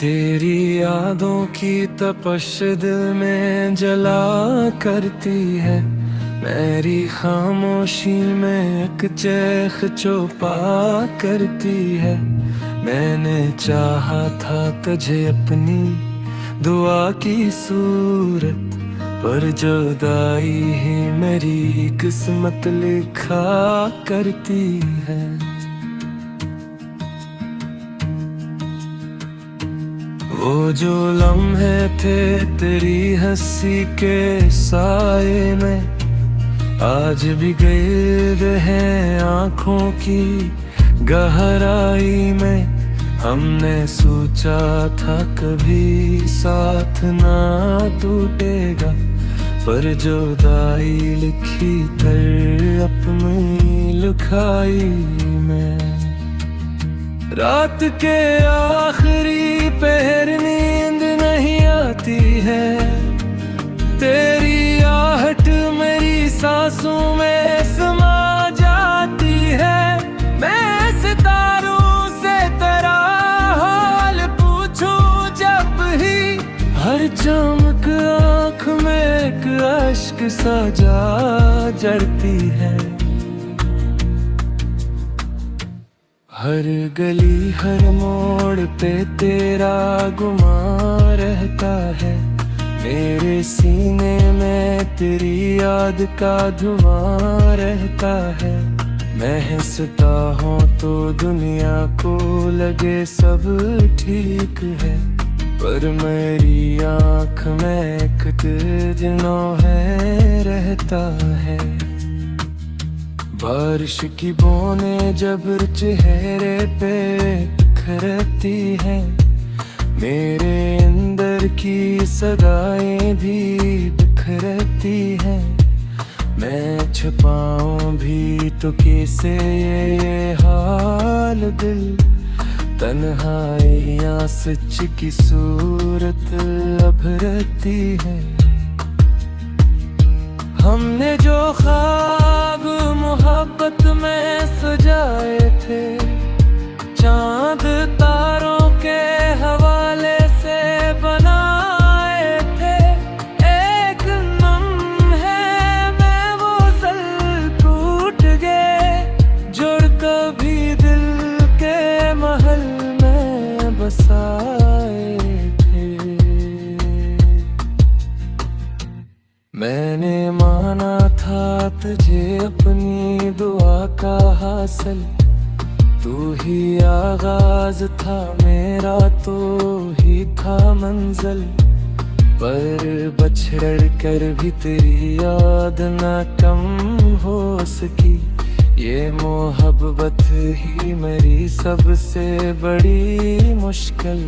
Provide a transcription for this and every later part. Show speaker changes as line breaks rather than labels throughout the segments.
तेरी यादों की तपश दिल में जला करती है। मेरी खामोशी में एक चैख चौपा करती है। मैंने चाहा था तुझे अपनी दुआ की सूरत, पर जुदाई ही मेरी किस्मत लिखा करती है। वो जो लम्हे थे तेरी हंसी के साए में, आज भी गिर्द हैं आँखों की गहराई में। हमने सोचा था कभी साथ ना टूटेगा, पर जुदाई लिखी कर अपनी लिखाई में। रात के आखिरी पहर नींद नहीं आती है, तेरी आहट मेरी सांसों में समा जाती है। मैं सितारों से तेरा हाल पूछूं जब ही, हर चमक आँख में एक अश्क सा जा जड़ती है। हर गली हर मोड़ पे तेरा गुमान रहता है। मेरे सीने में तेरी याद का धुआं रहता है। मैं हंसता हूँ तो दुनिया को लगे सब ठीक है, पर मेरी आँख में एक दिनों है रहता है। बारिश की बूंदें जब चेहरे पे बिखरती हैं, मेरे अंदर की सदाएं भी बिखरती हैं। मैं छुपाऊं भी तो कैसे ये हाल दिल, तन्हाइयाँ सच की सूरत अब रहती है। हमने जो ख्वाब मोहब्बत में सजाए थे, चांद तारों के हवाले से बनाए थे। एक लम्हे में वो ज़ल टूट गए, जुड़ कभी दिल के महल में बसाए थे। मैंने माना था तुझे अपनी दुआ का हासिल, तू ही आगाज था मेरा तो ही था मंजिल। पर बछड़ कर भी तेरी याद ना कम हो सकी, ये मोहब्बत ही मेरी सबसे बड़ी मुश्किल।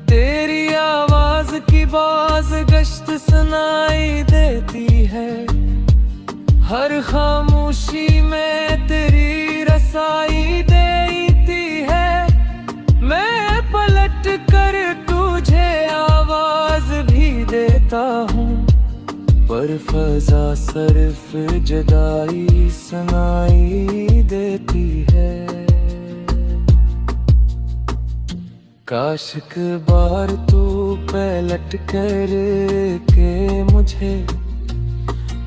तेरी आवाज की बाज गश्त सुनाई देती है, हर खामोशी में तेरी रसाई देती है। मैं पलट कर तुझे आवाज भी देता हूँ, पर फजा सिर्फ जुदाई सुनाई देती है। काश एक बार तू पलट कर के मुझे,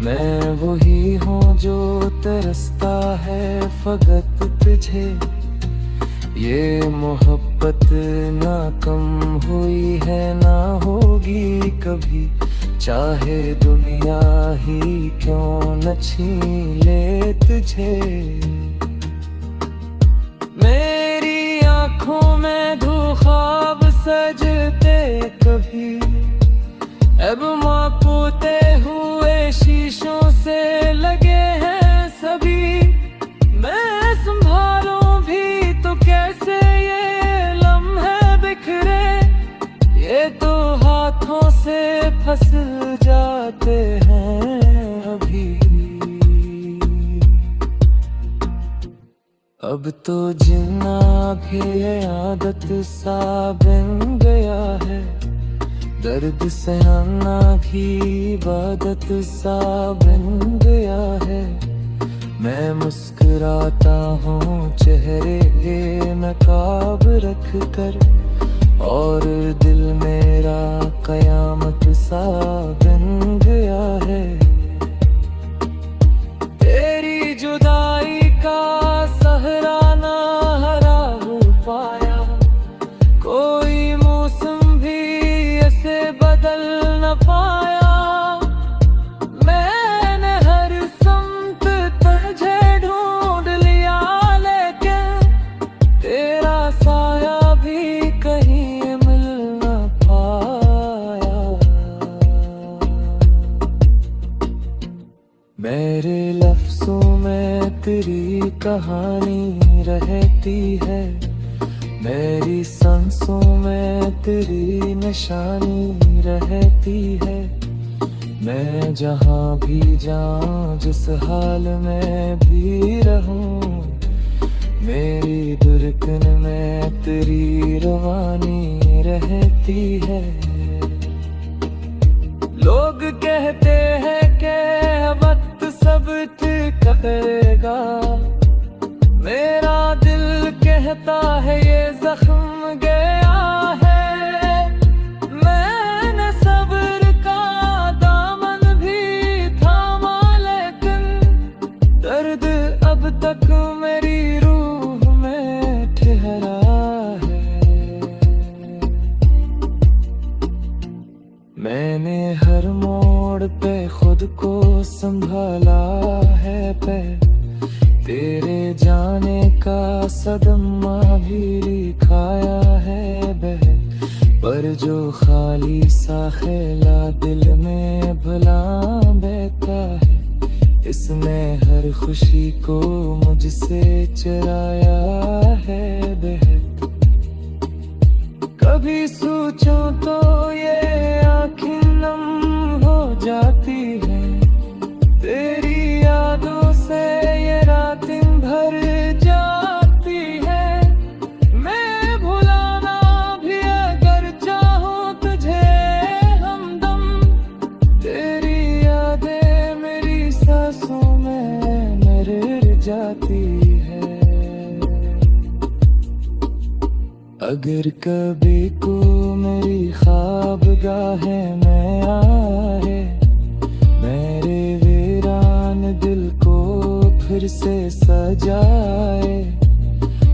मैं वही हूँ जो तरसता है फकत तुझे। ये मोहब्बत ना कम हुई है ना होगी कभी, चाहे दुनिया ही क्यों न छीन ले तुझे। मेरी आँखों में दो ख्वाब सजते कभी, अब मापूते हुए शीशों से लगे हैं सभी। मैं संभालूं भी तो कैसे ये लम्हे बिखरे, ये तो हाथों से फिसल जाते हैं अभी। अब तो जीना भी आदत सा बन गया है, दर्द सहना भी इबादत सा बन गया है। मैं मुस्कुराता हूँ चेहरे पे नकाब रख कर, और दिल मेरा कयामत सा बन गया है। तेरी जुदाई का सहरा ना हरा हो पाया, कोई मौसम भी ऐसे बदल न पाया। मैंने हर समत तुझे ढूंढ लिया, लेकिन तेरा साया भी कहीं मिल न पाया। मेरे लफ्जों में तेरी कहानी रहती है, मेरी सांसों में तेरी निशानी रहती है। मैं जहाँ भी जाऊँ, जिस हाल में भी रहूँ, मेरी धड़कन में तेरी रवानी रहती है। लोग कहते हैं कि वक्त सब ठीक करेगा, मेरा दिल कहता है ये जख्म गया है। मैंने सब्र का दामन भी थामा, लेकिन दर्द अब तक मेरी रूह में ठहरा है। मैंने हर मोड़ पे खुद को संभाला है, तेरे जाने का सदमा भी खाया है बह। पर जो खाली सा खेला दिल में भला बहता है, इसने हर खुशी को मुझसे चुराया है बह। कभी सोचूं तो ये आँखें नम हो जाती है, तेरी यादों से ये रातें भर जाती है। मैं भुलाना भी अगर चाहूँ तुझे हमदम, तेरी यादें मेरी सांसों में मर जाती है। अगर कभी को मेरी ख्वाबगाहें में आए, मेरे वीरान दिल को फिर से सजाए,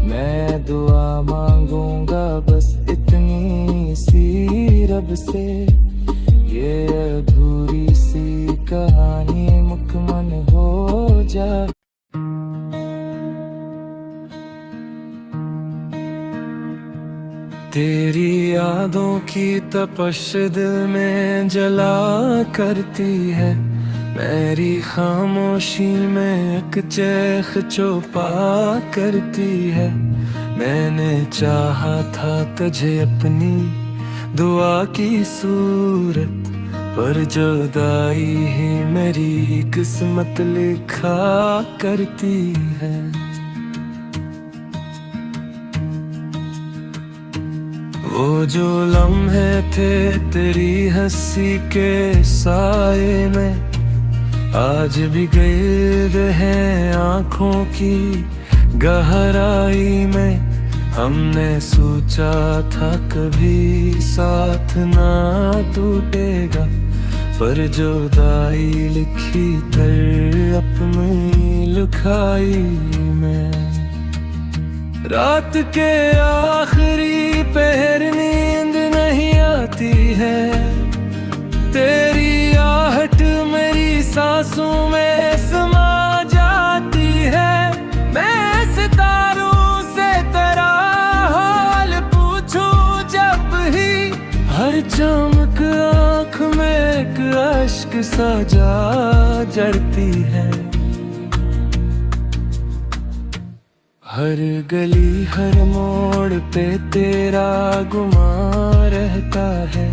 मैं दुआ मांगूंगा बस इतनी सी रब से, ये अधूरी सी कहानी मुकम्मल हो जाए। तेरी यादों की तपश दिल में जला करती है, मेरी खामोशी में एक चैख चौपा करती है। मैंने चाहा था तुझे अपनी दुआ की सूरत, पर जुदाई ही मेरी किस्मत लिखा करती है। वो जो लम्हे थे तेरी हंसी के साए में, आज भी गिर्द हैं आँखों की गहराई में। हमने सोचा था कभी साथ ना टूटेगा, पर जुदाई लिखी तर अपनी लिखाई में। रात के आखिरी पहर नींद नहीं आती है, तेरी आहट मेरी सांसों में समा जाती है। मैं सितारों से तेरा हाल पूछूं जब ही, हर चमक आँख में एक अश्क सा जा जड़ती है। हर गली हर मोड़ पे तेरा गुमान रहता है,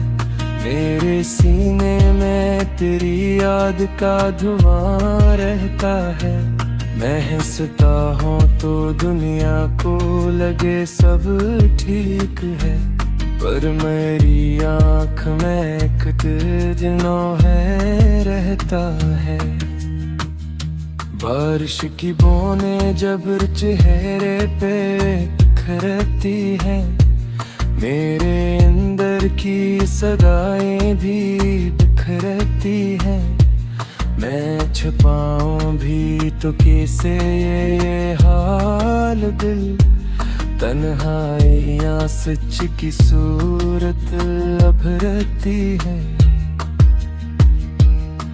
मेरे सीने में तेरी याद का धुआं रहता है। मैं हंसता हूँ तो दुनिया को लगे सब ठीक है, पर मेरी आँख में एक दिनों है रहता है। बारिश की बूंदें जब चेहरे पे बिखरती हैं, मेरे अंदर की सदाएं भी बिखरती हैं। मैं छुपाऊं भी तो कैसे ये हाल दिल, तन्हाइयां सच की सूरत अभरती है।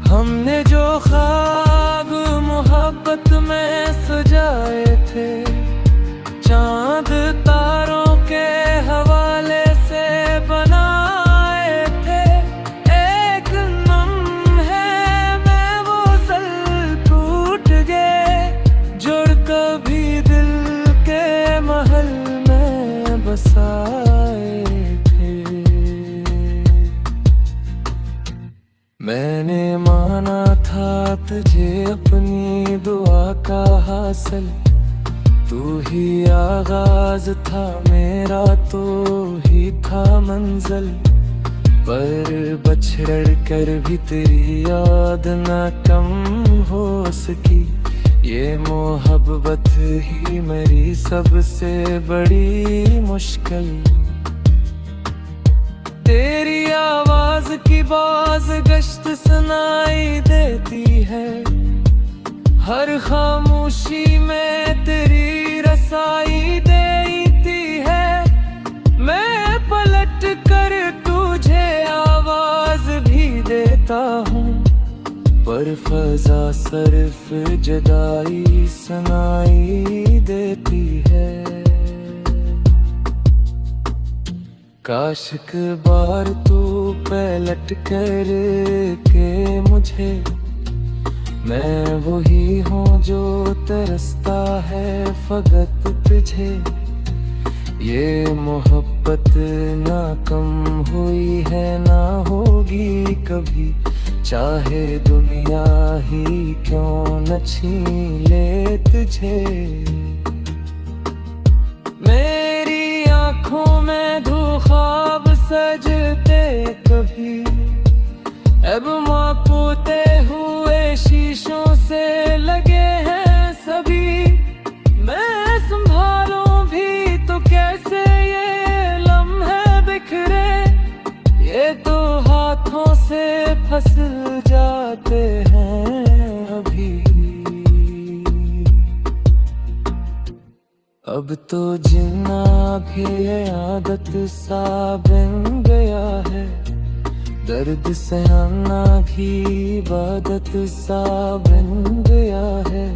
हमने जो ख्वाब मोहब्बत में सजाए थे, चांद तारों के हवाले से बनाए थे। एक लम्हे में वो सल टूट गए, जुड़ कभी दिल के महल में बसाए थे। मैंने माना था तुझे अपनी दुआ का हासिल, तू ही आगाज था मेरा, तो ही था मंजिल। पर बछड़ कर भी तेरी याद न कम हो सकी, ये मोहब्बत ही मेरी सबसे बड़ी मुश्किल। तेरी आवाज की बाज गश्त सुनाई देती है, हर खामोशी में तेरी रसाई देती है। मैं पलट कर तुझे आवाज भी देता हूँ, पर फजा सिर्फ जुदाई सुनाई देती है। काश एक बार तू पलट कर के मुझे, मैं वही हूँ जो तरसता है फकत तुझे। ये मोहब्बत ना कम हुई है ना होगी कभी, चाहे दुनिया ही क्यों न छीन ले तुझे। मेरी आँखों में धो ख्वाब सजते कभी, अब मापोते हुए शीशों से लगे हैं सभी। मैं संभालूं भी तो कैसे ये लम्हे बिखरे, ये तो हाथों से फिसल जाते हैं अभी। अब तो जीना भी आदत सा बन गया है, दर्द सहना भी इबादत सा बन गया है।